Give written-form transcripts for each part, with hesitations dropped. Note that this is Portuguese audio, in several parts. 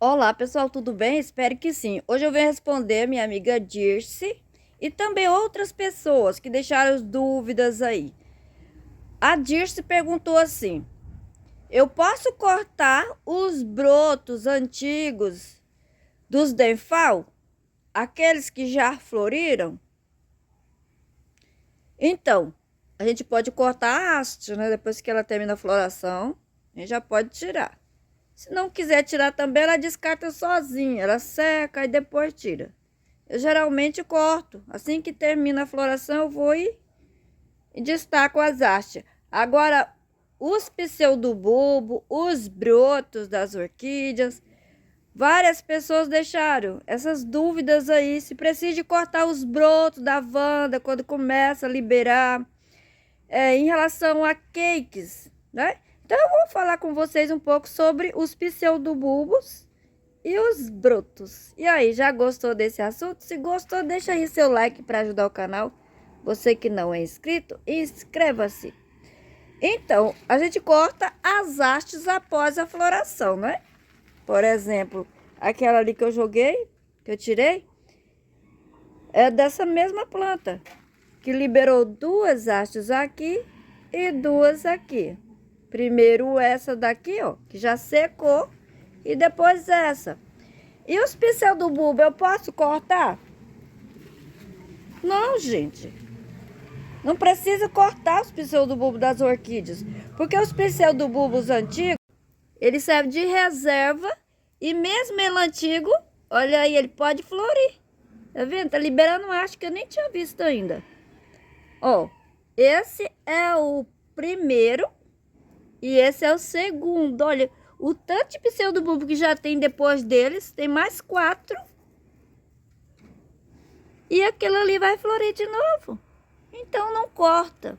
Olá, pessoal, tudo bem? Espero que sim. Hoje eu venho responder minha amiga Dirce e também outras pessoas que deixaram dúvidas aí. A Dirce perguntou assim: eu posso cortar os brotos antigos dos denfal? Aqueles que já floriram? Então, a gente pode cortar a haste, né? Depois que ela termina a floração, a gente já pode tirar. Se não quiser tirar também, ela descarta sozinha. Ela seca e depois tira. Eu geralmente corto. Assim que termina a floração, eu vou e destaco as hastes. Agora, os pseudobulbo, os brotos das orquídeas, várias pessoas deixaram essas dúvidas aí. Se precisa de cortar os brotos da Wanda quando começa a liberar. Em relação a cakes, né? Então, eu vou falar com vocês um pouco sobre os pseudobulbos e os brotos. E aí, já gostou desse assunto? Se gostou, deixa aí seu like para ajudar o canal. Você que não é inscrito, inscreva-se. Então, a gente corta as hastes após a floração, né? Por exemplo, aquela ali que eu joguei, que eu tirei, é dessa mesma planta, que liberou duas hastes aqui e duas aqui. Primeiro essa daqui, ó, que já secou, e depois essa. E os pseudobulbos eu posso cortar? Não, gente. Não precisa cortar os pseudobulbos das orquídeas, porque os pseudobulbos antigos, ele serve de reserva e mesmo ele antigo, olha aí, ele pode florir. Tá vendo? Tá liberando haste que eu nem tinha visto ainda. Ó, esse é o primeiro e esse é o segundo. Olha, o tanto de pseudobulbo que já tem depois deles, tem mais 4. E aquilo ali vai florir de novo. Então não corta.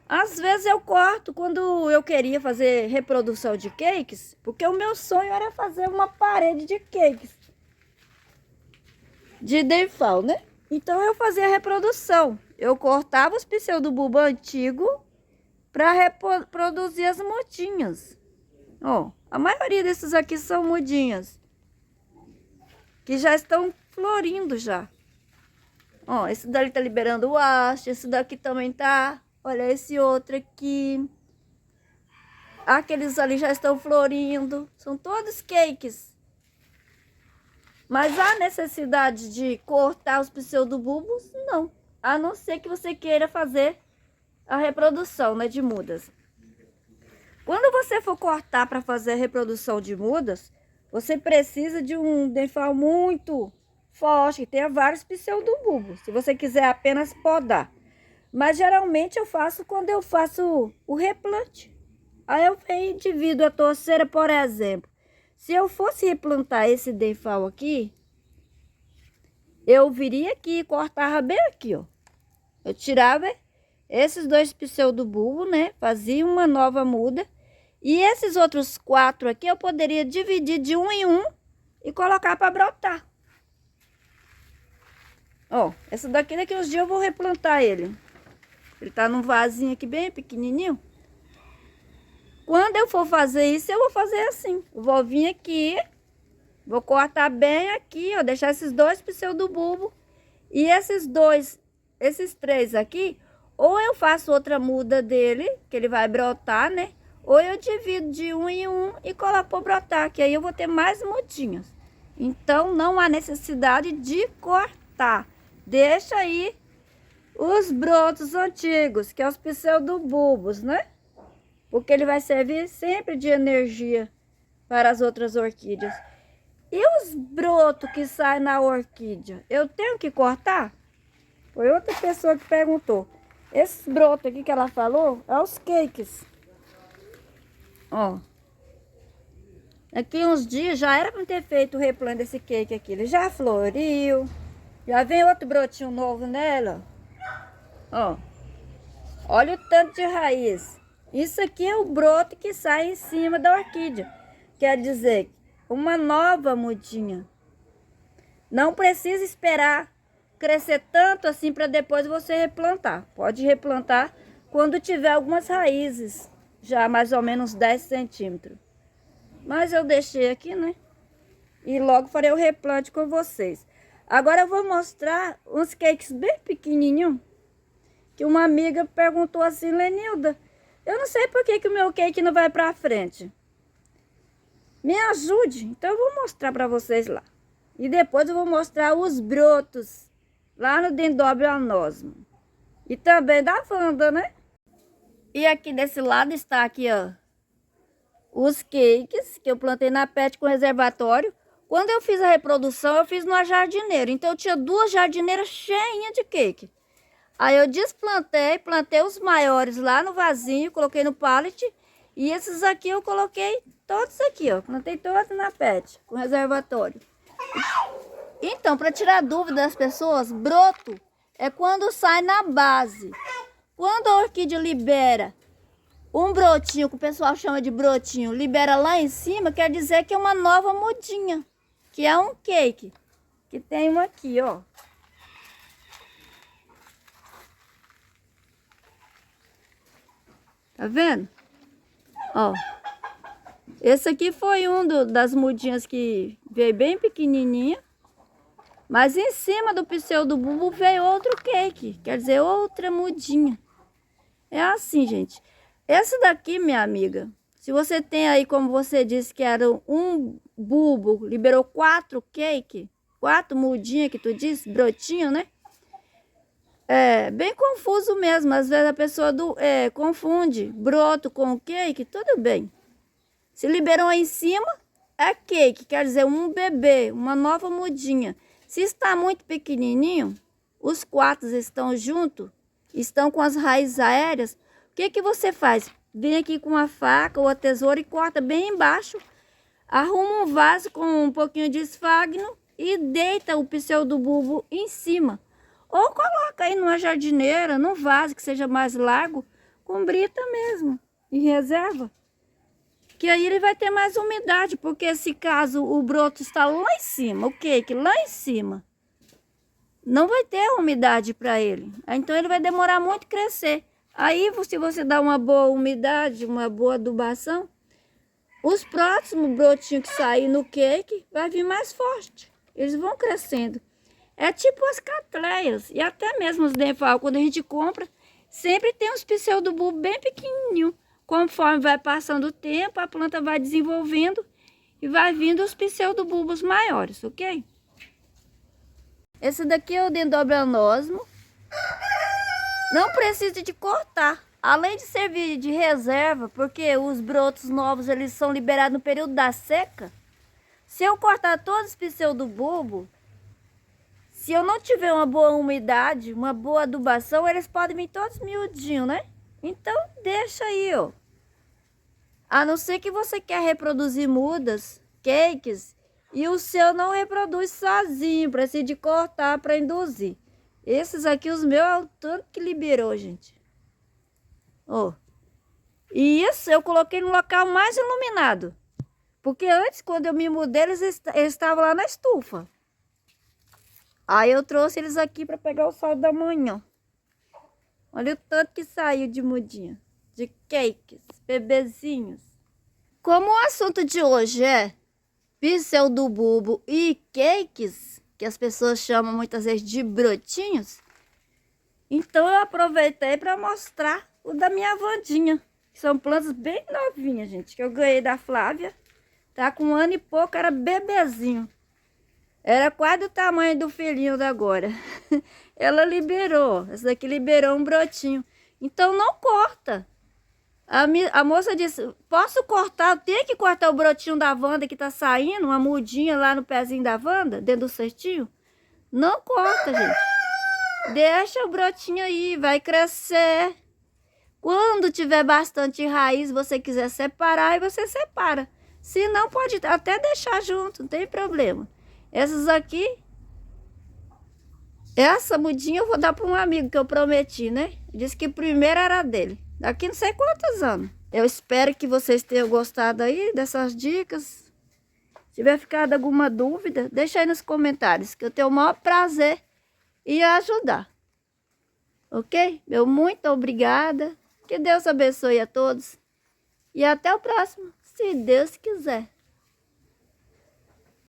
Às vezes eu corto quando eu queria fazer reprodução de cakes, porque o meu sonho era fazer uma parede de cakes de denfal, né? Então eu fazia a reprodução. Eu cortava os pseudobulbo antigo para reproduzir as mudinhas. Ó, a maioria desses aqui são mudinhas, que já estão florindo já. Ó, esse dali tá liberando o haste, esse daqui também tá. Olha esse outro aqui. Aqueles ali já estão florindo. São todos cakes. Mas há necessidade de cortar os pseudobulbos? Não. A não ser que você queira fazer a reprodução, né, de mudas. Quando você for cortar para fazer a reprodução de mudas, você precisa de um denfal muito forte, que tenha vários pseudobulbos, se você quiser apenas podar. Mas geralmente eu faço quando eu faço o replante. Aí eu venho e divido a torceira, por exemplo. Se eu fosse replantar esse denfal aqui, eu viria aqui e cortava bem aqui, ó. Eu tirava esses dois pseudobulbos, né? Fazia uma nova muda. E esses outros 4 aqui eu poderia dividir de um em um e colocar para brotar. Ó, essa daqui daqui uns dias eu vou replantar ele. Ele tá num vasinho aqui bem pequenininho. Quando eu for fazer isso, eu vou fazer assim. Eu vou vir aqui, vou cortar bem aqui, ó, deixar esses dois pseudobulbos. E esses 3 aqui, ou eu faço outra muda dele, que ele vai brotar, né? Ou eu divido de um em um e coloco para brotar, que aí eu vou ter mais mudinhas. Então, não há necessidade de cortar. Deixa aí os brotos antigos, que é os pseudobulbos, né? Porque ele vai servir sempre de energia para as outras orquídeas. E os brotos que saem na orquídea, eu tenho que cortar? Foi outra pessoa que perguntou. Esses brotos aqui que ela falou, é os cakes. Ó. Aqui uns dias já era para ter feito o replante desse cake aqui. Ele já floriu. Já vem outro brotinho novo nela. Ó. Olha o tanto de raiz. Isso aqui é o broto que sai em cima da orquídea. Quer dizer, uma nova mudinha. Não precisa esperar crescer tanto assim para depois você replantar. Pode replantar quando tiver algumas raízes, já mais ou menos 10 centímetros. Mas eu deixei aqui, né? e logo farei o replante com vocês. Agora eu vou mostrar uns cakes bem pequenininhos, que uma amiga perguntou assim: Lenilda, eu não sei por que o meu cake não vai pra frente. Me ajude, então eu vou mostrar para vocês lá. E depois eu vou mostrar os brotos lá no Dendróbio anósmo. E também da Wanda, né? E aqui desse lado está aqui, ó, os cakes que eu plantei na pet com reservatório. Quando eu fiz a reprodução, eu fiz numa jardineira. Então eu tinha 2 jardineiras cheinhas de cake. Aí eu desplantei, plantei os maiores lá no vasinho, coloquei no pallet. E esses aqui eu coloquei todos aqui, ó. Plantei todos na pet com reservatório. Então, para tirar dúvida das pessoas, broto é quando sai na base. Quando a orquídea libera um brotinho, que o pessoal chama de brotinho, libera lá em cima, quer dizer que é uma nova mudinha, que é um cake. Que tem um aqui, ó. Tá vendo? Ó. Esse aqui foi das mudinhas que veio bem pequenininha. Mas em cima do pseudobulbo veio outro cake, quer dizer, outra mudinha. É assim, gente. Essa daqui, minha amiga, se você tem aí, como você disse, que era um bulbo, liberou 4 cake, 4 mudinhas que tu disse, brotinho, né? É bem confuso mesmo. Às vezes a pessoa confunde broto com cake, tudo bem. Se liberou aí em cima, é cake, quer dizer, um bebê, uma nova mudinha. Se está muito pequenininho, os 4 estão juntos, estão com as raízes aéreas, o que que você faz? Vem aqui com a faca ou a tesoura e corta bem embaixo, arruma um vaso com um pouquinho de esfagno e deita o pseudobulbo em cima. Ou coloca aí numa jardineira, num vaso que seja mais largo, com brita mesmo, e reserva. Que aí ele vai ter mais umidade, porque se caso o broto está lá em cima, o cake lá em cima, não vai ter umidade para ele. Então ele vai demorar muito a crescer. Aí se você dá uma boa umidade, uma boa adubação, os próximos brotinhos que saírem no cake vai vir mais forte. Eles vão crescendo. É tipo as catleias e até mesmo os denfal, quando a gente compra, sempre tem uns pseudobulbos bem pequenininhos. Conforme vai passando o tempo, a planta vai desenvolvendo e vai vindo os pseudobulbos maiores, ok? Esse daqui é o Dendróbio anósmo. Não precisa de cortar. Além de servir de reserva, porque os brotos novos eles são liberados no período da seca. Se eu cortar todos os pseudobulbos, se eu não tiver uma boa umidade, uma boa adubação, eles podem vir todos miudinhos, né? Então, deixa aí, ó. A não ser que você quer reproduzir mudas, cakes, e o seu não reproduz sozinho, precisa de cortar para induzir. Esses aqui, os meus, é o tanto que liberou, gente. Ó. E isso eu coloquei no local mais iluminado. Porque antes, quando eu me mudei, eles estavam lá na estufa. Aí eu trouxe eles aqui para pegar o sol da manhã. Olha o tanto que saiu de mudinha, de cakes, bebezinhos. Como o assunto de hoje é pseudobulbo e cakes, que as pessoas chamam muitas vezes de brotinhos, então eu aproveitei para mostrar o da minha Wandinha. São plantas bem novinhas, gente, que eu ganhei da Flávia. Tá com 1 ano e pouco, era bebezinho. Era quase do tamanho do filhinho da agora. Ela liberou. Essa daqui liberou um brotinho. Então não corta. A moça disse, posso cortar? Eu tenho que cortar o brotinho da Wanda que tá saindo, uma mudinha lá no pezinho da Wanda, dentro do cestinho? Não corta, gente. Deixa o brotinho aí, vai crescer. Quando tiver bastante raiz, você quiser separar, aí você separa. Se não, pode até deixar junto, não tem problema. Essas aqui, essa mudinha eu vou dar para um amigo que eu prometi, né? Disse que primeiro era dele. Daqui não sei quantos anos. Eu espero que vocês tenham gostado aí dessas dicas. Se tiver ficado alguma dúvida, deixa aí nos comentários, que eu tenho o maior prazer em ajudar. Ok? Meu muito obrigada. Que Deus abençoe a todos. E até o próximo, se Deus quiser.